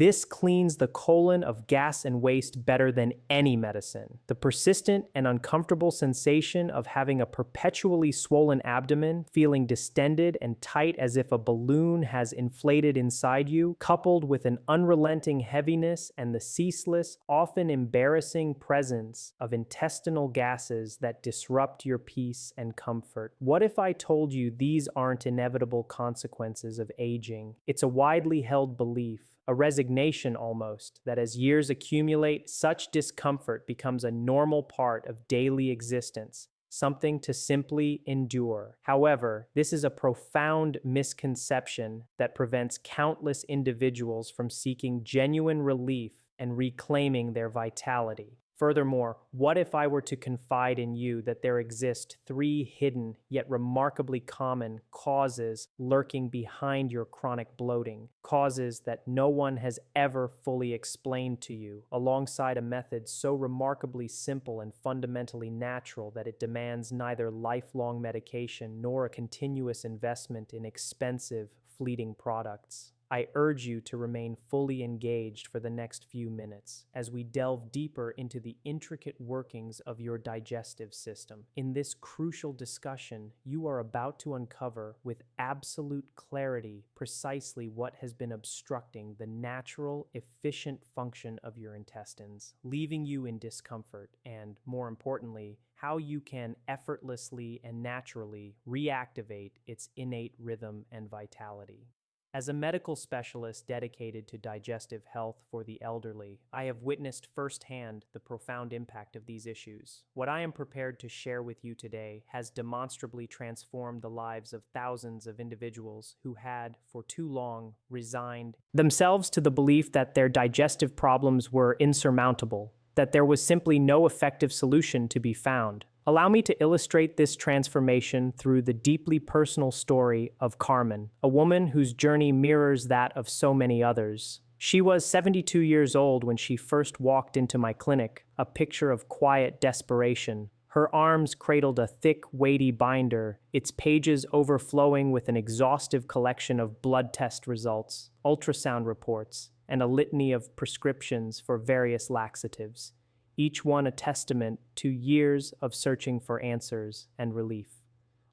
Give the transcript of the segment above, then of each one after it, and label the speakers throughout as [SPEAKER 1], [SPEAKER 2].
[SPEAKER 1] This cleans the colon of gas and waste better than any medicine. The persistent and uncomfortable sensation of having a perpetually swollen abdomen, feeling distended and tight as if a balloon has inflated inside you, coupled with an unrelenting heaviness and the ceaseless, often embarrassing presence of intestinal gases that disrupt your peace and comfort. What if I told you these aren't inevitable consequences of aging? It's a widely held belief, a resignation almost, that as years accumulate, such discomfort becomes a normal part of daily existence, something to simply endure. However, this is a profound misconception that prevents countless individuals from seeking genuine relief and reclaiming their vitality. Furthermore, what if I were to confide in you that there exist 3 hidden yet remarkably common causes lurking behind your chronic bloating, causes that no one has ever fully explained to you, alongside a method so remarkably simple and fundamentally natural that it demands neither lifelong medication nor a continuous investment in expensive, fleeting products? I urge you to remain fully engaged for the next few minutes as we delve deeper into the intricate workings of your digestive system. In this crucial discussion, you are about to uncover with absolute clarity precisely what has been obstructing the natural, efficient function of your intestines, leaving you in discomfort, and, more importantly, how you can effortlessly and naturally reactivate its innate rhythm and vitality. As a medical specialist dedicated to digestive health for the elderly, I have witnessed firsthand the profound impact of these issues. What I am prepared to share with you today has demonstrably transformed the lives of thousands of individuals who had, for too long, resigned themselves to the belief that their digestive problems were insurmountable, that there was simply no effective solution to be found. Allow me to illustrate this transformation through the deeply personal story of Carmen, a woman whose journey mirrors that of so many others. She was 72 years old when she first walked into my clinic, a picture of quiet desperation. Her arms cradled a thick, weighty binder, its pages overflowing with an exhaustive collection of blood test results, ultrasound reports, and a litany of prescriptions for various laxatives, each one a testament to years of searching for answers and relief.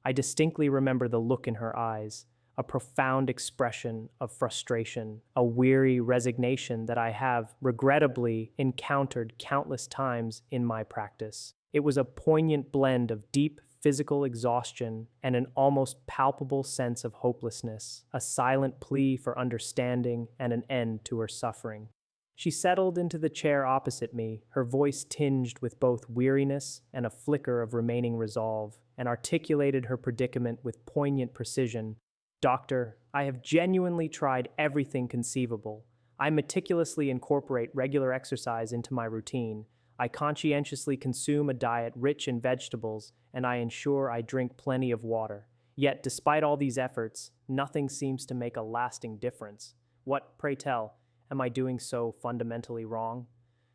[SPEAKER 1] I distinctly remember the look in her eyes, a profound expression of frustration, a weary resignation that I have, regrettably, encountered countless times in my practice. It was a poignant blend of deep physical exhaustion and an almost palpable sense of hopelessness, a silent plea for understanding and an end to her suffering. She settled into the chair opposite me, her voice tinged with both weariness and a flicker of remaining resolve, and articulated her predicament with poignant precision. "Doctor, I have genuinely tried everything conceivable. I meticulously incorporate regular exercise into my routine. I conscientiously consume a diet rich in vegetables, and I ensure I drink plenty of water. Yet, despite all these efforts, nothing seems to make a lasting difference. What, pray tell, am I doing so fundamentally wrong?"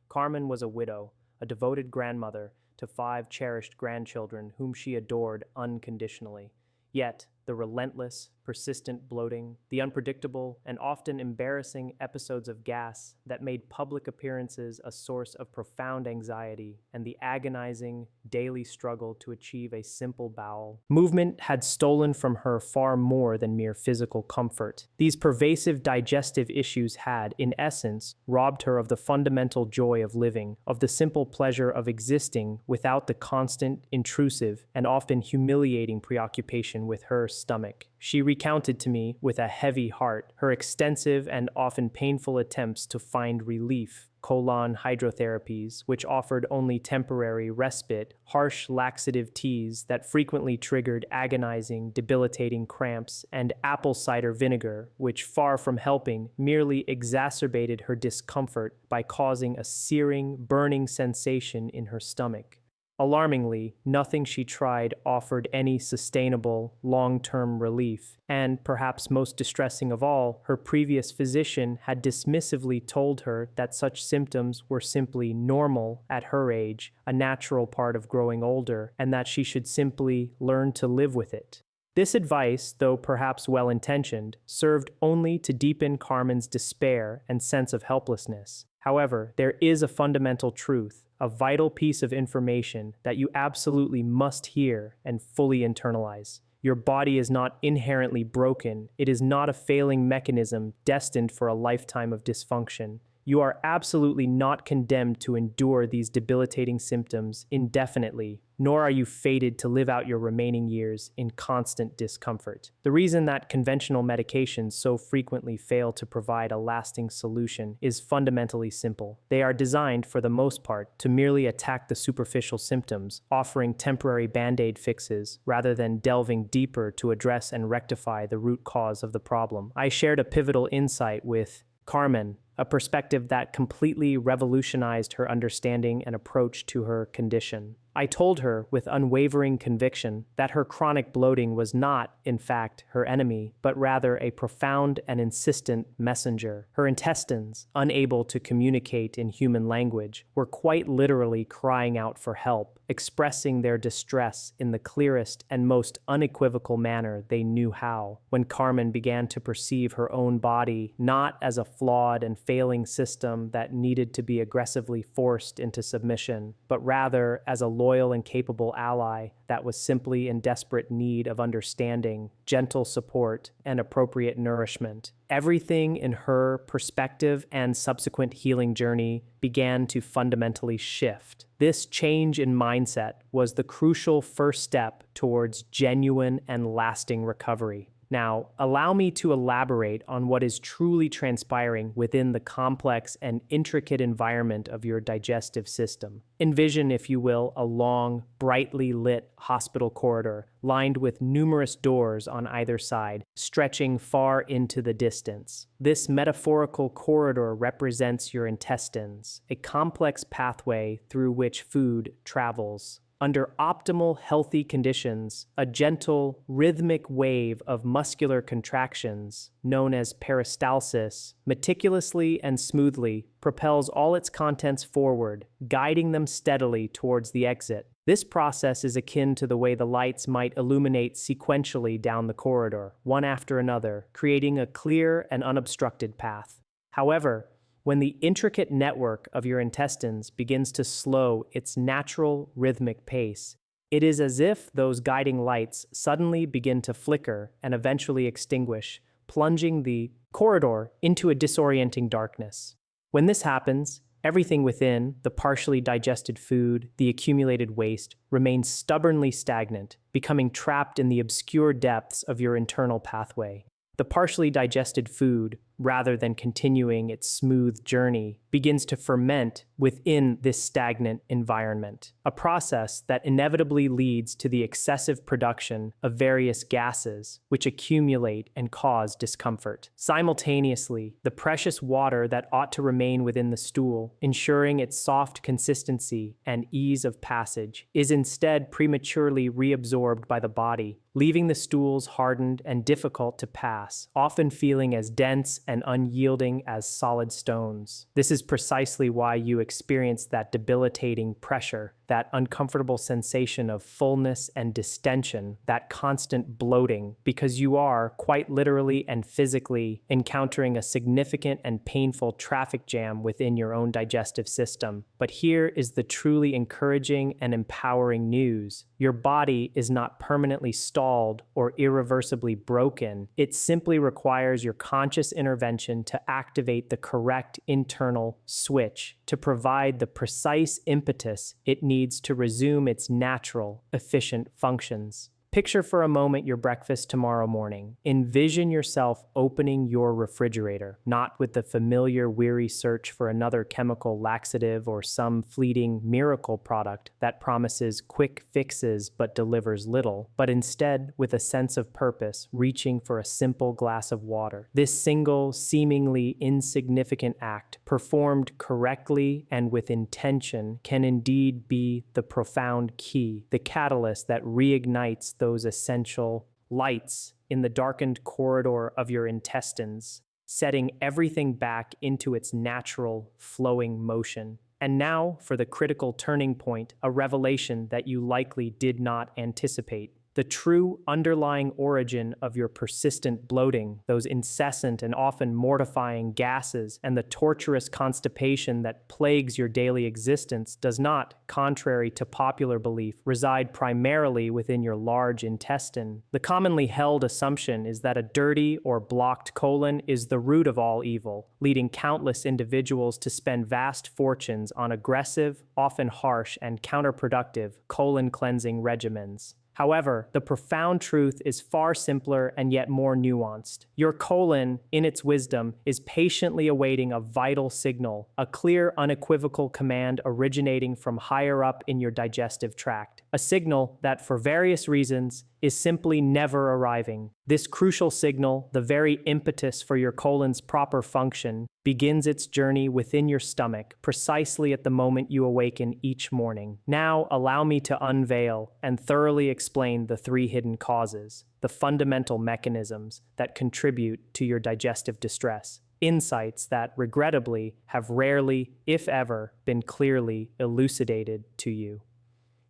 [SPEAKER 1] Carmen was a widow, a devoted grandmother to 5 cherished grandchildren whom she adored unconditionally. Yet, the relentless, persistent bloating, the unpredictable and often embarrassing episodes of gas that made public appearances a source of profound anxiety, and the agonizing, daily struggle to achieve a simple bowel movement had stolen from her far more than mere physical comfort. These pervasive digestive issues had, in essence, robbed her of the fundamental joy of living, of the simple pleasure of existing without the constant, intrusive, and often humiliating preoccupation with her stomach. She recounted to me, with a heavy heart, her extensive and often painful attempts to find relief: colon hydrotherapies, which offered only temporary respite, harsh laxative teas that frequently triggered agonizing, debilitating cramps, and apple cider vinegar, which, far from helping, merely exacerbated her discomfort by causing a searing, burning sensation in her stomach. Alarmingly, nothing she tried offered any sustainable, long-term relief, and, perhaps most distressing of all, her previous physician had dismissively told her that such symptoms were simply normal at her age, a natural part of growing older, and that she should simply learn to live with it. This advice, though perhaps well-intentioned, served only to deepen Carmen's despair and sense of helplessness. However, there is a fundamental truth, a vital piece of information that you absolutely must hear and fully internalize. Your body is not inherently broken. It is not a failing mechanism destined for a lifetime of dysfunction. You are absolutely not condemned to endure these debilitating symptoms indefinitely, nor are you fated to live out your remaining years in constant discomfort. The reason that conventional medications so frequently fail to provide a lasting solution is fundamentally simple. They are designed, for the most part, to merely attack the superficial symptoms, offering temporary band-aid fixes rather than delving deeper to address and rectify the root cause of the problem. I shared a pivotal insight with Carmen, a perspective that completely revolutionized her understanding and approach to her condition. I told her with unwavering conviction that her chronic bloating was not, in fact, her enemy, but rather a profound and insistent messenger. Her intestines, unable to communicate in human language, were quite literally crying out for help, expressing their distress in the clearest and most unequivocal manner they knew how. When Carmen began to perceive her own body not as a flawed and failing system that needed to be aggressively forced into submission, but rather as a loyal and capable ally that was simply in desperate need of understanding, gentle support, and appropriate nourishment, everything in her perspective and subsequent healing journey began to fundamentally shift. This change in mindset was the crucial first step towards genuine and lasting recovery. Now, allow me to elaborate on what is truly transpiring within the complex and intricate environment of your digestive system. Envision, if you will, a long, brightly lit hospital corridor lined with numerous doors on either side, stretching far into the distance. This metaphorical corridor represents your intestines, a complex pathway through which food travels. Under optimal, healthy conditions, a gentle, rhythmic wave of muscular contractions, known as peristalsis, meticulously and smoothly propels all its contents forward, guiding them steadily towards the exit. This process is akin to the way the lights might illuminate sequentially down the corridor, one after another, creating a clear and unobstructed path. However, when the intricate network of your intestines begins to slow its natural rhythmic pace, it is as if those guiding lights suddenly begin to flicker and eventually extinguish, plunging the corridor into a disorienting darkness. When this happens, everything within, the partially digested food, the accumulated waste, remains stubbornly stagnant, becoming trapped in the obscure depths of your internal pathway. The partially digested food, rather than continuing its smooth journey, begins to ferment within this stagnant environment, a process that inevitably leads to the excessive production of various gases which accumulate and cause discomfort. Simultaneously, the precious water that ought to remain within the stool, ensuring its soft consistency and ease of passage, is instead prematurely reabsorbed by the body, leaving the stools hardened and difficult to pass, often feeling as dense and unyielding as solid stones. This is precisely why you experience that debilitating pressure, that uncomfortable sensation of fullness and distension, that constant bloating, because you are, quite literally and physically, encountering a significant and painful traffic jam within your own digestive system. But here is the truly encouraging and empowering news. Your body is not permanently stalled or irreversibly broken. It simply requires your conscious intervention to activate the correct internal switch, to provide the precise impetus it needs to resume its natural, efficient functions. Picture for a moment your breakfast tomorrow morning. Envision yourself opening your refrigerator, not with the familiar weary search for another chemical laxative or some fleeting miracle product that promises quick fixes but delivers little, but instead with a sense of purpose, reaching for a simple glass of water. This single, seemingly insignificant act, performed correctly and with intention, can indeed be the profound key, the catalyst that reignites those essential lights in the darkened corridor of your intestines, setting everything back into its natural, flowing motion. And now for the critical turning point, a revelation that you likely did not anticipate. The true underlying origin of your persistent bloating, those incessant and often mortifying gases, and the torturous constipation that plagues your daily existence does not, contrary to popular belief, reside primarily within your large intestine. The commonly held assumption is that a dirty or blocked colon is the root of all evil, leading countless individuals to spend vast fortunes on aggressive, often harsh, and counterproductive colon cleansing regimens. However, the profound truth is far simpler and yet more nuanced. Your colon, in its wisdom, is patiently awaiting a vital signal, a clear, unequivocal command originating from higher up in your digestive tract. A signal that, for various reasons, is simply never arriving. This crucial signal, the very impetus for your colon's proper function, begins its journey within your stomach, precisely at the moment you awaken each morning. Now, allow me to unveil and thoroughly explain the three hidden causes, the fundamental mechanisms that contribute to your digestive distress. Insights that, regrettably, have rarely, if ever, been clearly elucidated to you.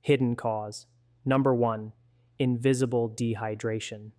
[SPEAKER 1] Hidden cause. Number 1. Invisible dehydration.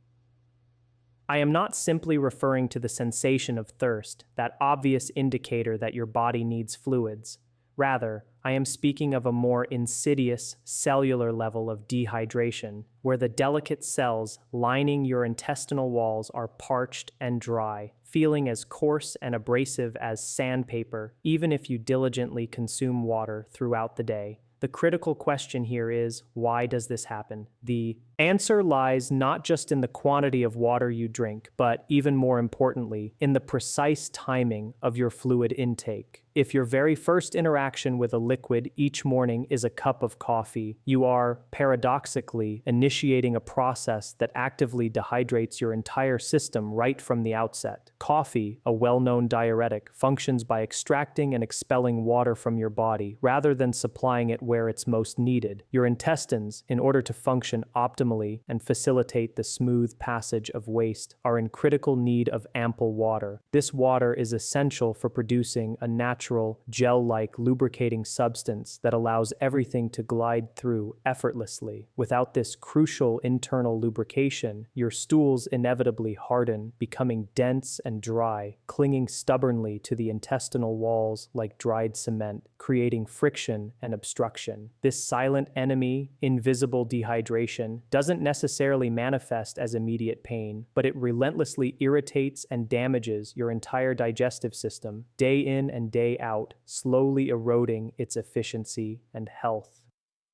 [SPEAKER 1] I am not simply referring to the sensation of thirst, that obvious indicator that your body needs fluids. Rather, I am speaking of a more insidious cellular level of dehydration, where the delicate cells lining your intestinal walls are parched and dry, feeling as coarse and abrasive as sandpaper, even if you diligently consume water throughout the day. The critical question here is, why does this happen? The answer lies not just in the quantity of water you drink, but, even more importantly, in the precise timing of your fluid intake. If your very first interaction with a liquid each morning is a cup of coffee, you are, paradoxically, initiating a process that actively dehydrates your entire system right from the outset. Coffee, a well-known diuretic, functions by extracting and expelling water from your body rather than supplying it where it's most needed. Your intestines, in order to function optimally and facilitate the smooth passage of waste, are in critical need of ample water. This water is essential for producing a natural, gel-like lubricating substance that allows everything to glide through effortlessly. Without this crucial internal lubrication, your stools inevitably harden, becoming dense and dry, clinging stubbornly to the intestinal walls like dried cement, creating friction and obstruction. This silent enemy, invisible dehydration, doesn't necessarily manifest as immediate pain, but it relentlessly irritates and damages your entire digestive system, day in and day out, slowly eroding its efficiency and health.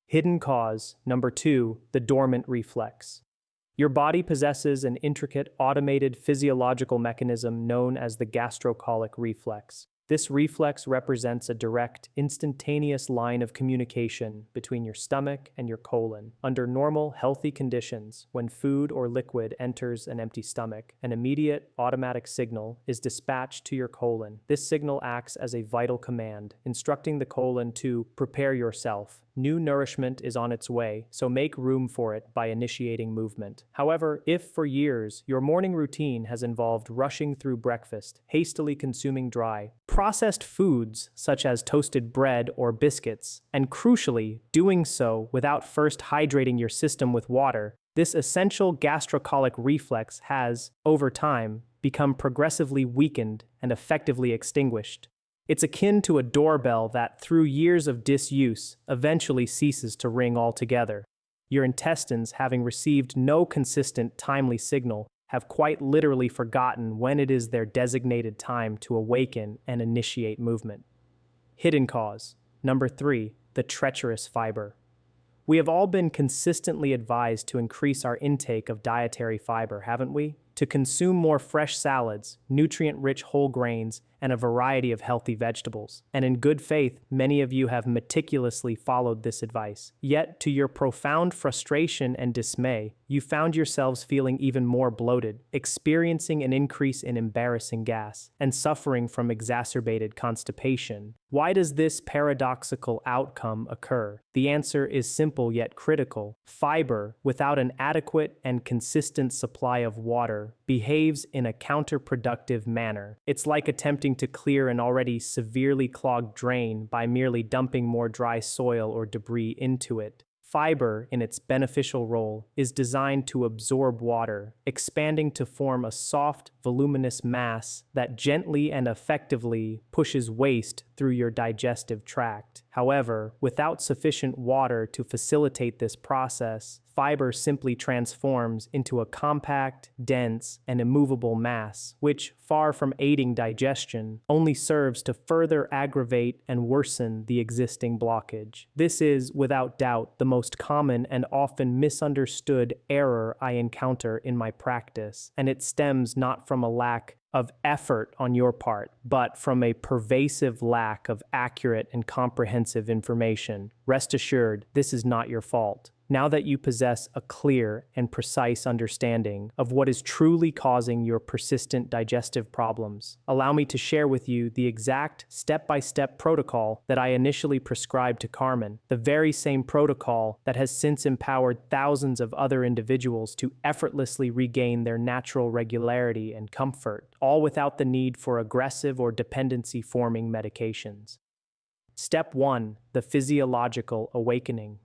[SPEAKER 1] Hidden cause. Number 2, the dormant reflex. Your body possesses an intricate, automated physiological mechanism known as the gastrocolic reflex. This reflex represents a direct, instantaneous line of communication between your stomach and your colon. Under normal, healthy conditions, when food or liquid enters an empty stomach, an immediate, automatic signal is dispatched to your colon. This signal acts as a vital command, instructing the colon to prepare yourself. New nourishment is on its way, so make room for it by initiating movement. However, if for years your morning routine has involved rushing through breakfast, hastily consuming dry, processed foods such as toasted bread or biscuits, and crucially, doing so without first hydrating your system with water, this essential gastrocolic reflex has, over time, become progressively weakened and effectively extinguished. It's akin to a doorbell that, through years of disuse, eventually ceases to ring altogether. Your intestines, having received no consistent, timely signal, have quite literally forgotten when it is their designated time to awaken and initiate movement. Hidden cause. Number 3, the treacherous fiber. We have all been consistently advised to increase our intake of dietary fiber, haven't we? To consume more fresh salads, nutrient-rich whole grains, and a variety of healthy vegetables. And in good faith, many of you have meticulously followed this advice. Yet, to your profound frustration and dismay, you found yourselves feeling even more bloated, experiencing an increase in embarrassing gas, and suffering from exacerbated constipation. Why does this paradoxical outcome occur? The answer is simple yet critical. Fiber, without an adequate and consistent supply of water, behaves in a counterproductive manner. It's like attempting to clear an already severely clogged drain by merely dumping more dry soil or debris into it. Fiber, in its beneficial role, is designed to absorb water, expanding to form a soft, voluminous mass that gently and effectively pushes waste through your digestive tract. However, without sufficient water to facilitate this process, fiber simply transforms into a compact, dense, and immovable mass, which, far from aiding digestion, only serves to further aggravate and worsen the existing blockage. This is, without doubt, the most common and often misunderstood error I encounter in my practice, and it stems not from a lack of effort on your part, but from a pervasive lack of accurate and comprehensive information. Rest assured, this is not your fault. Now that you possess a clear and precise understanding of what is truly causing your persistent digestive problems, allow me to share with you the exact step-by-step protocol that I initially prescribed to Carmen, the very same protocol that has since empowered thousands of other individuals to effortlessly regain their natural regularity and comfort, all without the need for aggressive or dependency-forming medications. Step 1. The physiological awakening.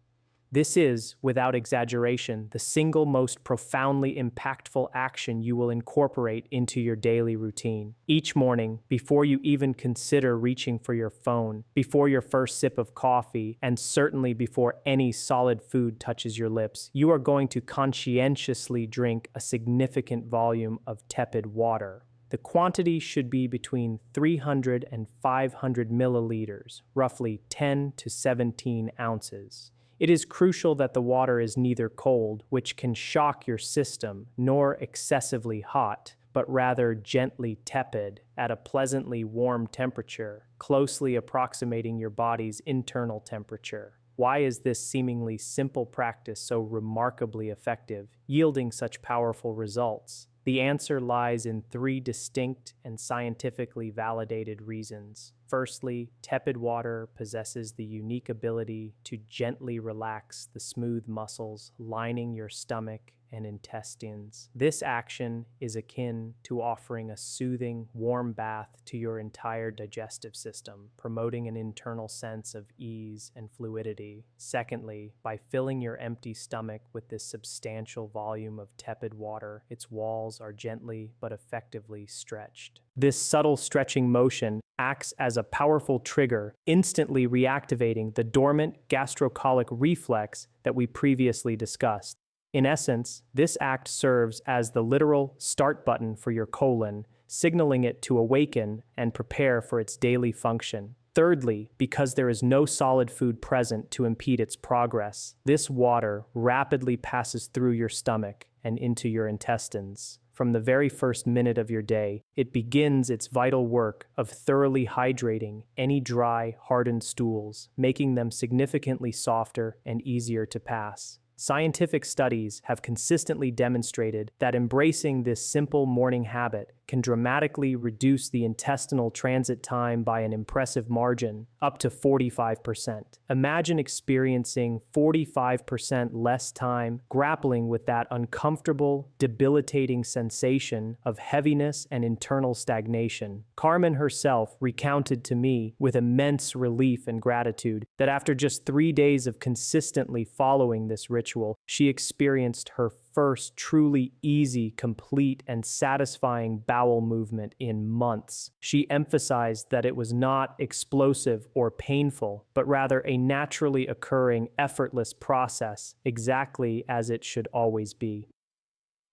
[SPEAKER 1] This is, without exaggeration, the single most profoundly impactful action you will incorporate into your daily routine. Each morning, before you even consider reaching for your phone, before your first sip of coffee, and certainly before any solid food touches your lips, you are going to conscientiously drink a significant volume of tepid water. The quantity should be between 300 and 500 milliliters, roughly 10 to 17 ounces. It is crucial that the water is neither cold, which can shock your system, nor excessively hot, but rather gently tepid at a pleasantly warm temperature, closely approximating your body's internal temperature. Why is this seemingly simple practice so remarkably effective, yielding such powerful results? The answer lies in three distinct and scientifically validated reasons. Firstly, tepid water possesses the unique ability to gently relax the smooth muscles lining your stomach and intestines. This action is akin to offering a soothing, warm bath to your entire digestive system, promoting an internal sense of ease and fluidity. Secondly, by filling your empty stomach with this substantial volume of tepid water, its walls are gently but effectively stretched. This subtle stretching motion acts as a powerful trigger, instantly reactivating the dormant gastrocolic reflex that we previously discussed. In essence, this act serves as the literal start button for your colon, signaling it to awaken and prepare for its daily function. Thirdly, because there is no solid food present to impede its progress, this water rapidly passes through your stomach and into your intestines. From the very first minute of your day, it begins its vital work of thoroughly hydrating any dry, hardened stools, making them significantly softer and easier to pass. Scientific studies have consistently demonstrated that embracing this simple morning habit can dramatically reduce the intestinal transit time by an impressive margin, up to 45%. Imagine experiencing 45% less time grappling with that uncomfortable, debilitating sensation of heaviness and internal stagnation. Carmen herself recounted to me with immense relief and gratitude that after just 3 days of consistently following this ritual, she experienced her first truly easy, complete, and satisfying bowel movement in months. She emphasized that it was not explosive or painful, but rather a naturally occurring, effortless process, exactly as it should always be.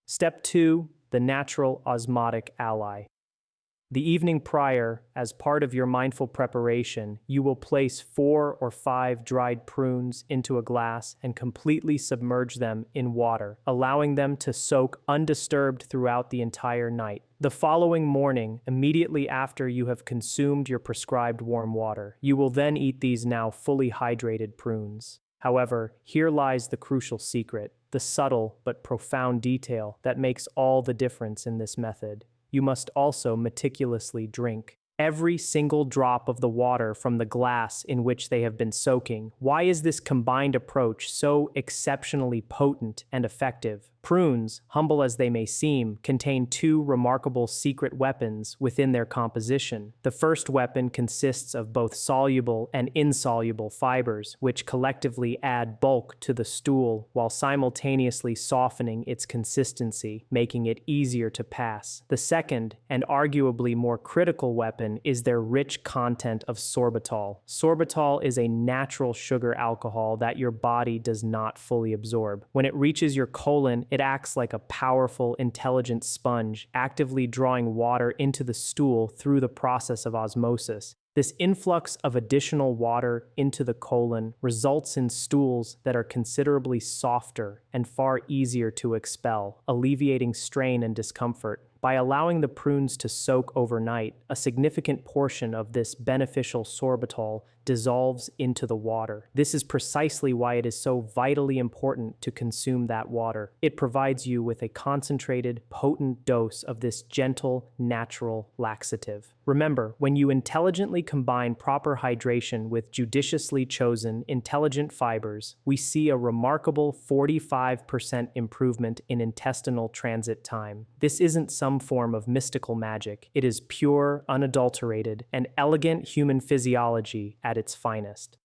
[SPEAKER 1] Step 2. The natural osmotic ally. The evening prior, as part of your mindful preparation, you will place 4 or 5 dried prunes into a glass and completely submerge them in water, allowing them to soak undisturbed throughout the entire night. The following morning, immediately after you have consumed your prescribed warm water, you will then eat these now fully hydrated prunes. However, here lies the crucial secret, the subtle but profound detail that makes all the difference in this method. You must also meticulously drink. every single drop of the water from the glass in which they have been soaking. Why is this combined approach so exceptionally potent and effective? Prunes, humble as they may seem, contain two remarkable secret weapons within their composition. The first weapon consists of both soluble and insoluble fibers, which collectively add bulk to the stool while simultaneously softening its consistency, making it easier to pass. The second, and arguably more critical weapon, is their rich content of sorbitol. Sorbitol is a natural sugar alcohol that your body does not fully absorb. When it reaches your colon, it acts like a powerful, intelligent sponge, actively drawing water into the stool through the process of osmosis. This influx of additional water into the colon results in stools that are considerably softer and far easier to expel, alleviating strain and discomfort. By allowing the prunes to soak overnight, a significant portion of this beneficial sorbitol dissolves into the water. This is precisely why it is so vitally important to consume that water. It provides you with a concentrated, potent dose of this gentle, natural laxative. Remember, when you intelligently combine proper hydration with judiciously chosen, intelligent fibers, we see a remarkable 45% improvement in intestinal transit time. This isn't some form of mystical magic. It is pure, unadulterated, and elegant human physiology at its finest.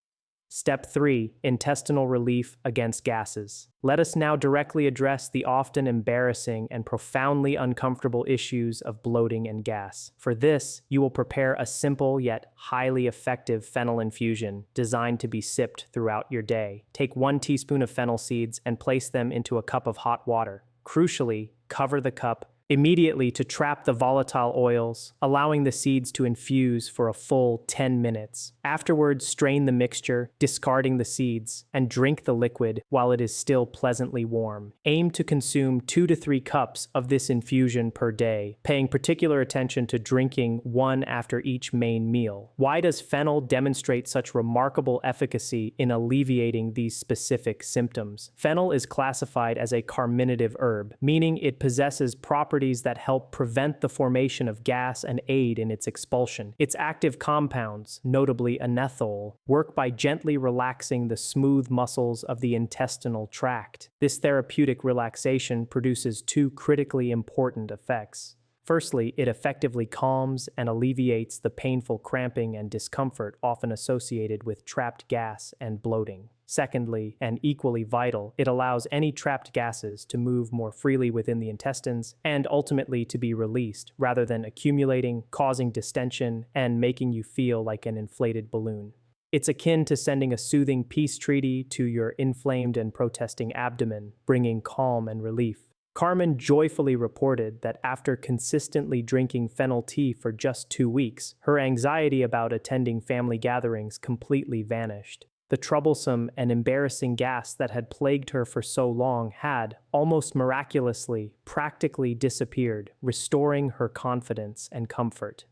[SPEAKER 1] Step 3. Intestinal relief against gases. Let us now directly address the often embarrassing and profoundly uncomfortable issues of bloating and gas. For this, you will prepare a simple yet highly effective fennel infusion designed to be sipped throughout your day. Take 1 teaspoon of fennel seeds and place them into a cup of hot water. Crucially, cover the cup immediately to trap the volatile oils, allowing the seeds to infuse for a full 10 minutes. Afterwards, strain the mixture, discarding the seeds, and drink the liquid while it is still pleasantly warm. Aim to consume 2 to 3 cups of this infusion per day, paying particular attention to drinking 1 after each main meal. Why does fennel demonstrate such remarkable efficacy in alleviating these specific symptoms? Fennel is classified as a carminative herb, meaning it possesses properties that help prevent the formation of gas and aid in its expulsion. Its active compounds, notably anethole, work by gently relaxing the smooth muscles of the intestinal tract. This therapeutic relaxation produces 2 critically important effects. Firstly, it effectively calms and alleviates the painful cramping and discomfort often associated with trapped gas and bloating. Secondly, and equally vital, it allows any trapped gases to move more freely within the intestines and ultimately to be released, rather than accumulating, causing distension, and making you feel like an inflated balloon. It's akin to sending a soothing peace treaty to your inflamed and protesting abdomen, bringing calm and relief. Carmen joyfully reported that after consistently drinking fennel tea for just 2 weeks, her anxiety about attending family gatherings completely vanished. The troublesome and embarrassing gas that had plagued her for so long had, almost miraculously, practically disappeared, restoring her confidence and comfort.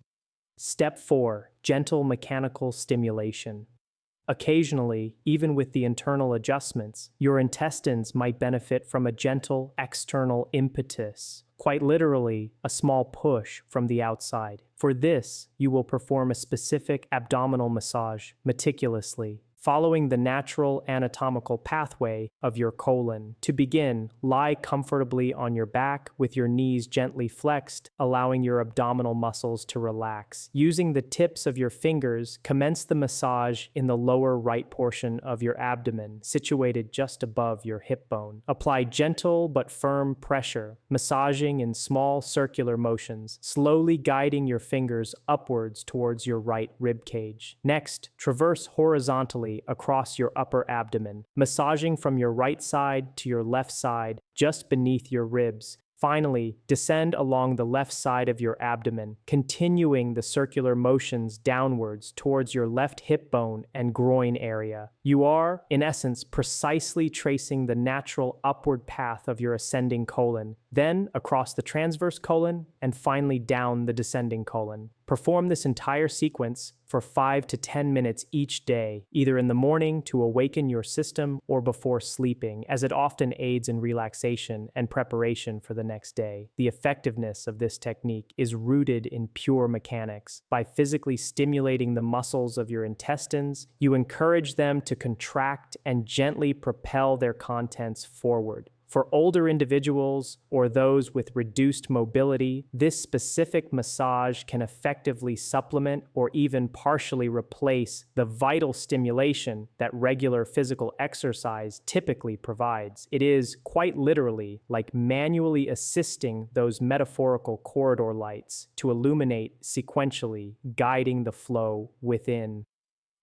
[SPEAKER 1] Step 4. Gentle mechanical stimulation. Occasionally, even with the internal adjustments, your intestines might benefit from a gentle external impetus, quite literally a small push from the outside. For this, you will perform a specific abdominal massage meticulously, following the natural anatomical pathway of your colon. To begin, lie comfortably on your back with your knees gently flexed, allowing your abdominal muscles to relax. Using the tips of your fingers, commence the massage in the lower right portion of your abdomen, situated just above your hip bone. Apply gentle but firm pressure, massaging in small circular motions, slowly guiding your fingers upwards towards your right rib cage. Next, traverse horizontally across your upper abdomen, massaging from your right side to your left side, just beneath your ribs. Finally, descend along the left side of your abdomen, continuing the circular motions downwards towards your left hip bone and groin area. You are, in essence, precisely tracing the natural upward path of your ascending colon, then across the transverse colon, and finally down the descending colon. Perform this entire sequence for 5 to 10 minutes each day, either in the morning to awaken your system or before sleeping, as it often aids in relaxation and preparation for the next day. The effectiveness of this technique is rooted in pure mechanics. By physically stimulating the muscles of your intestines, you encourage them to contract and gently propel their contents forward. For older individuals or those with reduced mobility, this specific massage can effectively supplement or even partially replace the vital stimulation that regular physical exercise typically provides. It is quite literally like manually assisting those metaphorical corridor lights to illuminate sequentially, guiding the flow within.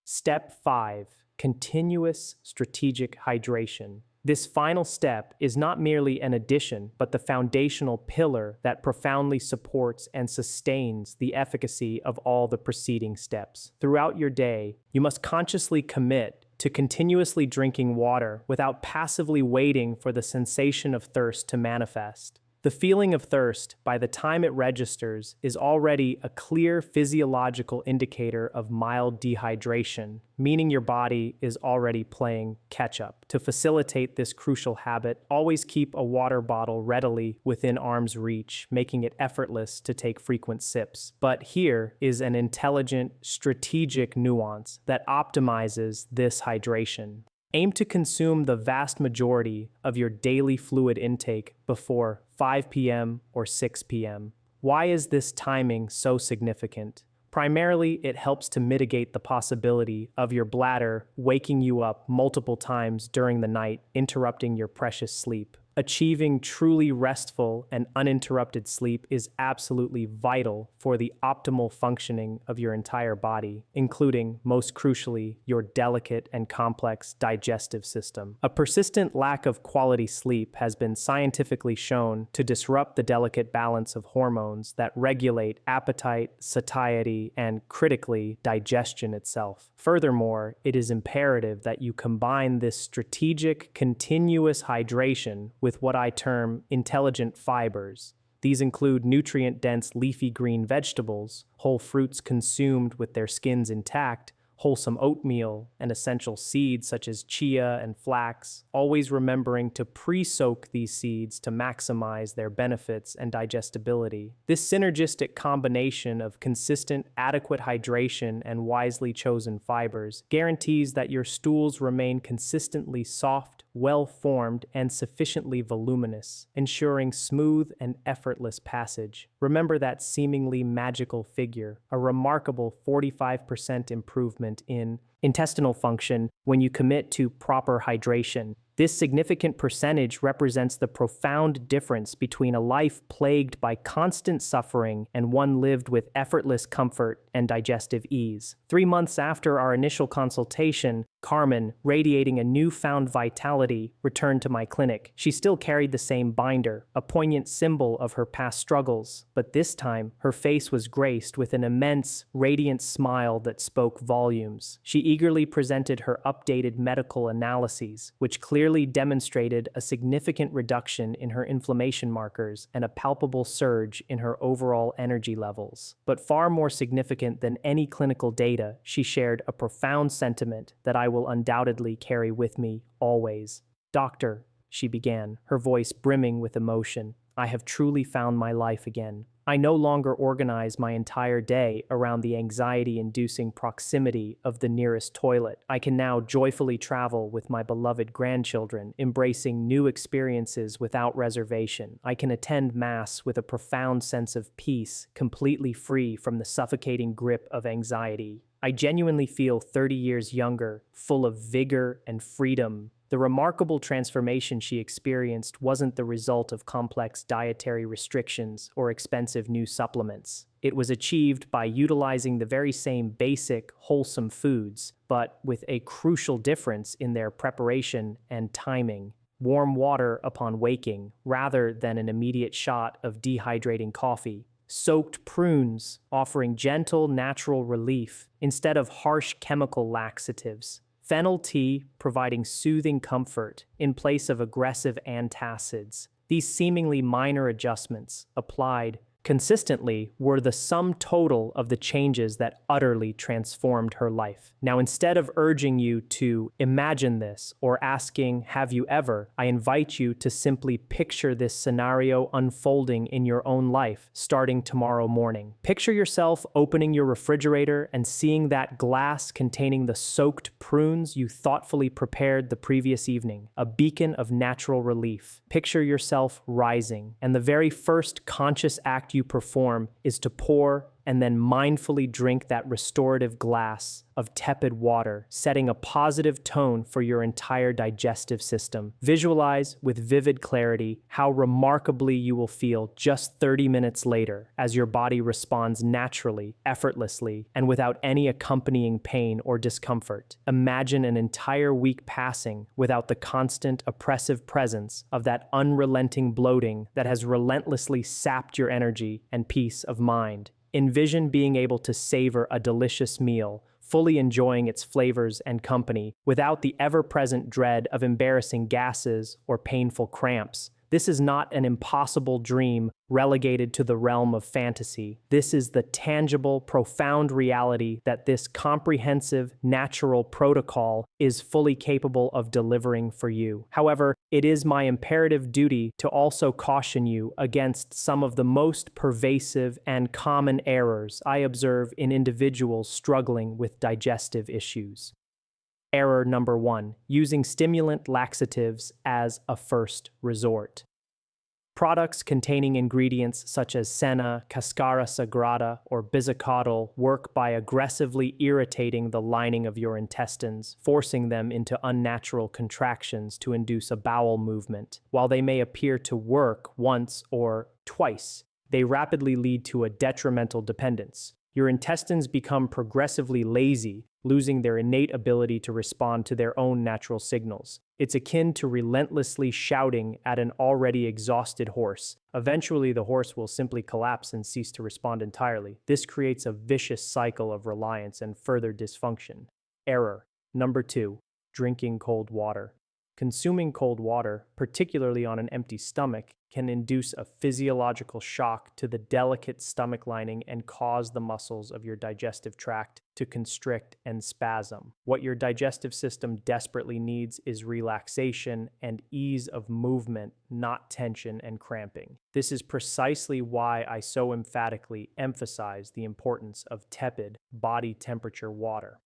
[SPEAKER 1] Step 5. Continuous strategic hydration. This final step is not merely an addition, but the foundational pillar that profoundly supports and sustains the efficacy of all the preceding steps. Throughout your day, you must consciously commit to continuously drinking water without passively waiting for the sensation of thirst to manifest. The feeling of thirst, by the time it registers, is already a clear physiological indicator of mild dehydration, meaning your body is already playing catch-up. To facilitate this crucial habit, always keep a water bottle readily within arm's reach, making it effortless to take frequent sips. But here is an intelligent, strategic nuance that optimizes this hydration. Aim to consume the vast majority of your daily fluid intake before 5 p.m. or 6 p.m. Why is this timing so significant? Primarily, it helps to mitigate the possibility of your bladder waking you up multiple times during the night, interrupting your precious sleep. Achieving truly restful and uninterrupted sleep is absolutely vital for the optimal functioning of your entire body, including, most crucially, your delicate and complex digestive system. A persistent lack of quality sleep has been scientifically shown to disrupt the delicate balance of hormones that regulate appetite, satiety, and, critically, digestion itself. Furthermore, it is imperative that you combine this strategic, continuous hydration with what I term intelligent fibers. These include nutrient-dense leafy green vegetables, whole fruits consumed with their skins intact, wholesome oatmeal, and essential seeds such as chia and flax, always remembering to pre-soak these seeds to maximize their benefits and digestibility. This synergistic combination of consistent, adequate hydration and wisely chosen fibers guarantees that your stools remain consistently soft, well-formed, and sufficiently voluminous, ensuring smooth and effortless passage. Remember that seemingly magical figure, a remarkable 45% improvement in intestinal function when you commit to proper hydration. This significant percentage represents the profound difference between a life plagued by constant suffering and one lived with effortless comfort and digestive ease. 3 months after our initial consultation, Carmen, radiating a newfound vitality, returned to my clinic. She still carried the same binder, a poignant symbol of her past struggles, but this time her face was graced with an immense, radiant smile that spoke volumes. She eagerly presented her updated medical analyses, which clearly demonstrated a significant reduction in her inflammation markers and a palpable surge in her overall energy levels. But far more significant than any clinical data, she shared a profound sentiment that I will undoubtedly carry with me always. "Doctor," she began, her voice brimming with emotion, "I have truly found my life again. I no longer organize my entire day around the anxiety-inducing proximity of the nearest toilet. I can now joyfully travel with my beloved grandchildren, embracing new experiences without reservation. I can attend Mass with a profound sense of peace, completely free from the suffocating grip of anxiety. I genuinely feel 30 years younger, full of vigor and freedom." The remarkable transformation she experienced wasn't the result of complex dietary restrictions or expensive new supplements. It was achieved by utilizing the very same basic, wholesome foods, but with a crucial difference in their preparation and timing. Warm water upon waking, rather than an immediate shot of dehydrating coffee. Soaked prunes, offering gentle, natural relief instead of harsh chemical laxatives. Fennel tea, providing soothing comfort in place of aggressive antacids. These seemingly minor adjustments, applied consistently were the sum total of the changes that utterly transformed her life. Now, instead of urging you to imagine this or asking, "Have you ever?" I invite you to simply picture this scenario unfolding in your own life starting tomorrow morning. Picture yourself opening your refrigerator and seeing that glass containing the soaked prunes you thoughtfully prepared the previous evening, a beacon of natural relief. Picture yourself rising, and the very first conscious act you perform is to pour and then mindfully drink that restorative glass of tepid water, setting a positive tone for your entire digestive system. Visualize with vivid clarity how remarkably you will feel just 30 minutes later as your body responds naturally, effortlessly, and without any accompanying pain or discomfort. Imagine an entire week passing without the constant, oppressive presence of that unrelenting bloating that has relentlessly sapped your energy and peace of mind. Envision being able to savor a delicious meal, fully enjoying its flavors and company, without the ever-present dread of embarrassing gases or painful cramps. This is not an impossible dream relegated to the realm of fantasy. This is the tangible, profound reality that this comprehensive, natural protocol is fully capable of delivering for you. However, it is my imperative duty to also caution you against some of the most pervasive and common errors I observe in individuals struggling with digestive issues. Error number 1, using stimulant laxatives as a first resort. Products containing ingredients such as senna, cascara sagrada, or bisacodyl work by aggressively irritating the lining of your intestines, forcing them into unnatural contractions to induce a bowel movement. While they may appear to work once or twice, they rapidly lead to a detrimental dependence. Your intestines become progressively lazy, losing their innate ability to respond to their own natural signals. It's akin to relentlessly shouting at an already exhausted horse. Eventually, the horse will simply collapse and cease to respond entirely. This creates a vicious cycle of reliance and further dysfunction. Error number 2, drinking cold water. Consuming cold water, particularly on an empty stomach, can induce a physiological shock to the delicate stomach lining and cause the muscles of your digestive tract to constrict and spasm. What your digestive system desperately needs is relaxation and ease of movement, not tension and cramping. This is precisely why I so emphatically emphasize the importance of tepid, body temperature water.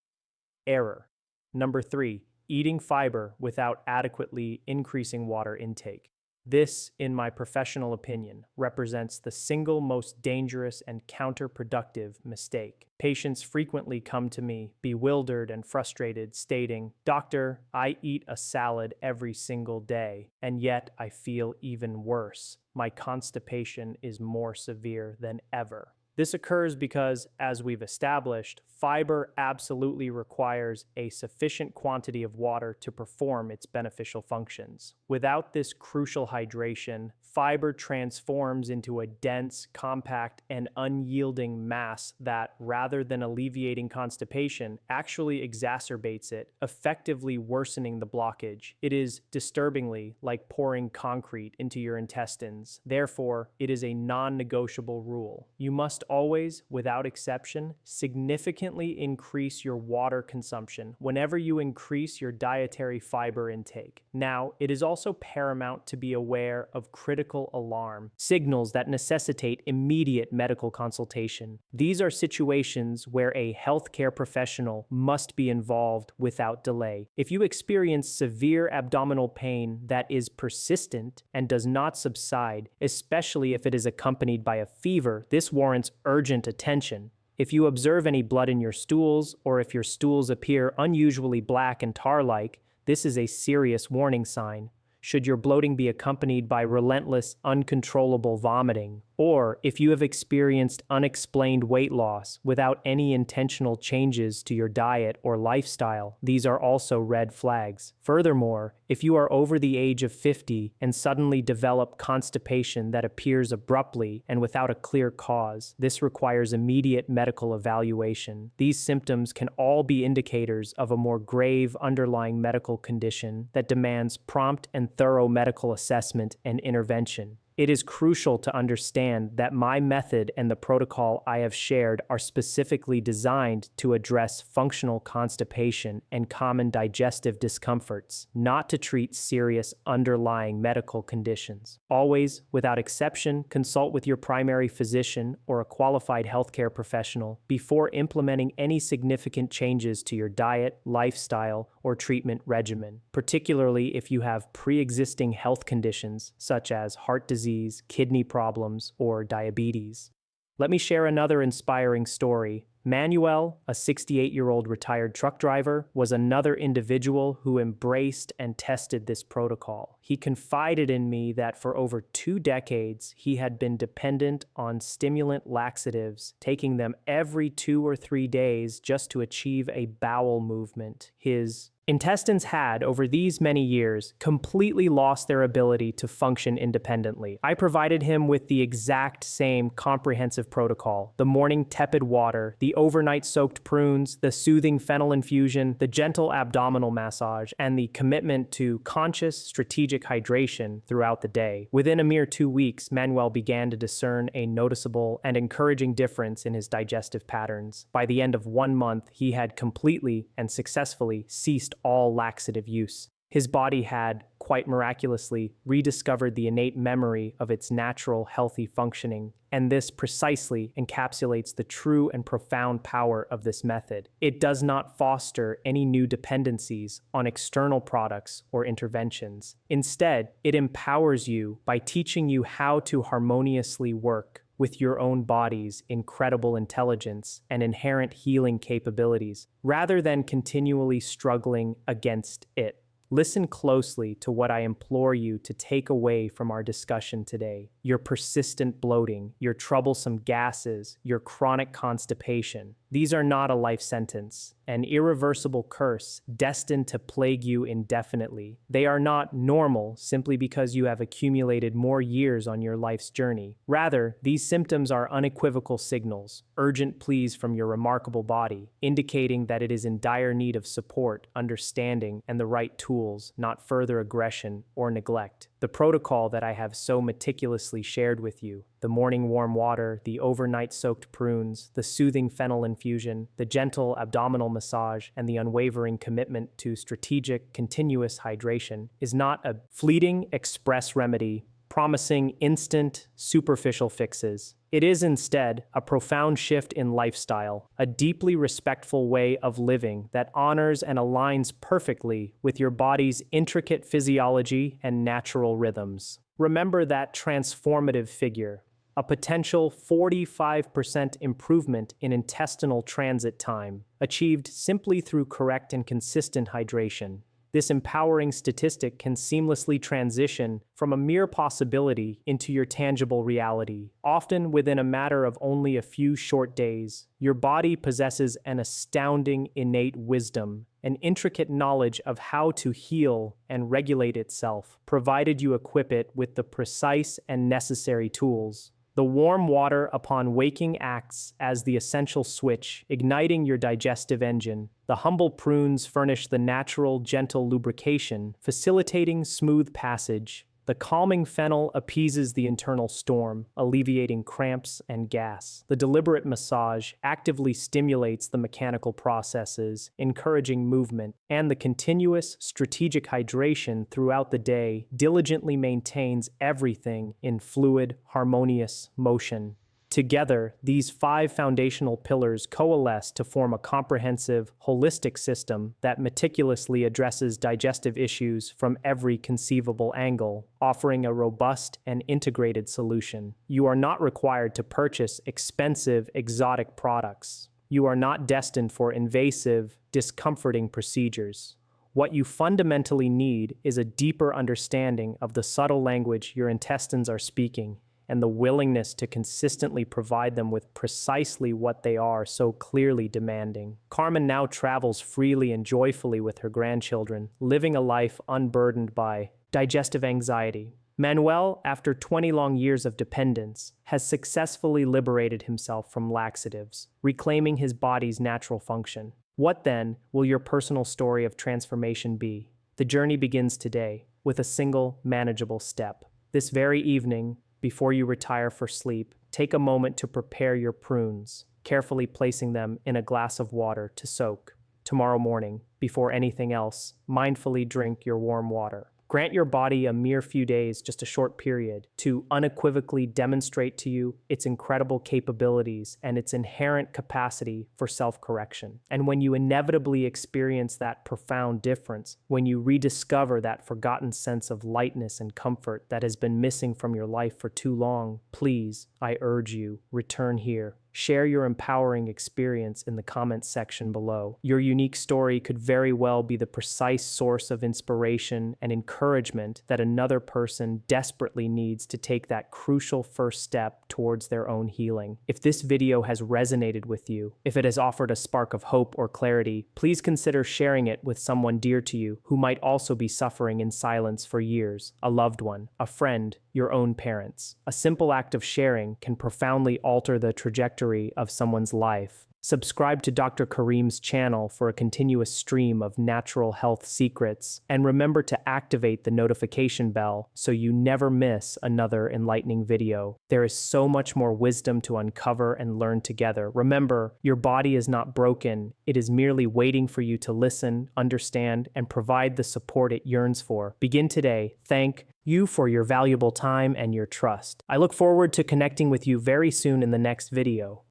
[SPEAKER 1] Error number 3, eating fiber without adequately increasing water intake. This, in my professional opinion, represents the single most dangerous and counterproductive mistake. Patients frequently come to me, bewildered and frustrated, stating, "Doctor, I eat a salad every single day, and yet I feel even worse. My constipation is more severe than ever." This occurs because, as we've established, fiber absolutely requires a sufficient quantity of water to perform its beneficial functions. Without this crucial hydration, fiber transforms into a dense, compact, and unyielding mass that, rather than alleviating constipation, actually exacerbates it, effectively worsening the blockage. It is disturbingly like pouring concrete into your intestines. Therefore, it is a non-negotiable rule. You must always, without exception, significantly increase your water consumption whenever you increase your dietary fiber intake. Now, it is also paramount to be aware of critical alarm signals that necessitate immediate medical consultation. These are situations where a healthcare professional must be involved without delay. If you experience severe abdominal pain that is persistent and does not subside, especially if it is accompanied by a fever, this warrants urgent attention. If you observe any blood in your stools, or if your stools appear unusually black and tar-like, this is a serious warning sign. Should your bloating be accompanied by relentless, uncontrollable vomiting, or if you have experienced unexplained weight loss without any intentional changes to your diet or lifestyle, these are also red flags. Furthermore, if you are over the age of 50 and suddenly develop constipation that appears abruptly and without a clear cause, this requires immediate medical evaluation. These symptoms can all be indicators of a more grave underlying medical condition that demands prompt and thorough medical assessment and intervention. It is crucial to understand that my method and the protocol I have shared are specifically designed to address functional constipation and common digestive discomforts, not to treat serious underlying medical conditions. Always, without exception, consult with your primary physician or a qualified healthcare professional before implementing any significant changes to your diet, lifestyle, or treatment regimen, particularly if you have pre-existing health conditions such as heart disease, kidney problems, or diabetes. Let me share another inspiring story. Manuel, a 68-year-old retired truck driver, was another individual who embraced and tested this protocol. He confided in me that for over 2 decades, he had been dependent on stimulant laxatives, taking them every 2 or 3 days just to achieve a bowel movement. His intestines had, over these many years, completely lost their ability to function independently. I provided him with the exact same comprehensive protocol: the morning tepid water, the overnight soaked prunes, the soothing fennel infusion, the gentle abdominal massage, and the commitment to conscious, strategic hydration throughout the day. Within a mere 2 weeks, Manuel began to discern a noticeable and encouraging difference in his digestive patterns. By the end of 1 month, he had completely and successfully ceased all laxative use. His body had, quite miraculously, rediscovered the innate memory of its natural, healthy functioning, and this precisely encapsulates the true and profound power of this method. It does not foster any new dependencies on external products or interventions. Instead, it empowers you by teaching you how to harmoniously work with your own body's incredible intelligence and inherent healing capabilities, rather than continually struggling against it. Listen closely to what I implore you to take away from our discussion today: your persistent bloating, your troublesome gases, your chronic constipation. These are not a life sentence, an irreversible curse destined to plague you indefinitely. They are not normal simply because you have accumulated more years on your life's journey. Rather, these symptoms are unequivocal signals, urgent pleas from your remarkable body, indicating that it is in dire need of support, understanding, and the right tools, not further aggression or neglect. The protocol that I have so meticulously shared with you, the morning warm water, the overnight soaked prunes, the soothing fennel infusion, the gentle abdominal massage, and the unwavering commitment to strategic, continuous hydration, is not a fleeting express remedy promising instant, superficial fixes. It is instead a profound shift in lifestyle, a deeply respectful way of living that honors and aligns perfectly with your body's intricate physiology and natural rhythms. Remember that transformative figure: a potential 45% improvement in intestinal transit time, achieved simply through correct and consistent hydration. This empowering statistic can seamlessly transition from a mere possibility into your tangible reality, often within a matter of only a few short days. Your body possesses an astounding innate wisdom, an intricate knowledge of how to heal and regulate itself, provided you equip it with the precise and necessary tools. The warm water upon waking acts as the essential switch, igniting your digestive engine. The humble prunes furnish the natural, gentle lubrication, facilitating smooth passage. The calming fennel appeases the internal storm, alleviating cramps and gas. The deliberate massage actively stimulates the mechanical processes, encouraging movement, and the continuous, strategic hydration throughout the day diligently maintains everything in fluid, harmonious motion. Together, these 5 foundational pillars coalesce to form a comprehensive, holistic system that meticulously addresses digestive issues from every conceivable angle, offering a robust and integrated solution. You are not required to purchase expensive, exotic products. You are not destined for invasive, discomforting procedures. What you fundamentally need is a deeper understanding of the subtle language your intestines are speaking, and the willingness to consistently provide them with precisely what they are so clearly demanding. Carmen now travels freely and joyfully with her grandchildren, living a life unburdened by digestive anxiety. Manuel, after 20 long years of dependence, has successfully liberated himself from laxatives, reclaiming his body's natural function. What then will your personal story of transformation be? The journey begins today, with a single, manageable step. This very evening, before you retire for sleep, take a moment to prepare your prunes, carefully placing them in a glass of water to soak. Tomorrow morning, before anything else, mindfully drink your warm water. Grant your body a mere few days, just a short period, to unequivocally demonstrate to you its incredible capabilities and its inherent capacity for self-correction. And when you inevitably experience that profound difference, when you rediscover that forgotten sense of lightness and comfort that has been missing from your life for too long, please, I urge you, return here. Share your empowering experience in the comments section below. Your unique story could very well be the precise source of inspiration and encouragement that another person desperately needs to take that crucial first step towards their own healing. If this video has resonated with you, if it has offered a spark of hope or clarity, please consider sharing it with someone dear to you who might also be suffering in silence for years, a loved one, a friend, your own parents. A simple act of sharing can profoundly alter the trajectory of someone's life. Subscribe to Dr. Kareem's channel for a continuous stream of natural health secrets, and remember to activate the notification bell so you never miss another enlightening video. There is so much more wisdom to uncover and learn together. Remember, your body is not broken. It is merely waiting for you to listen, understand, and provide the support it yearns for. Begin today. Thank you for your valuable time and your trust. I look forward to connecting with you very soon in the next video.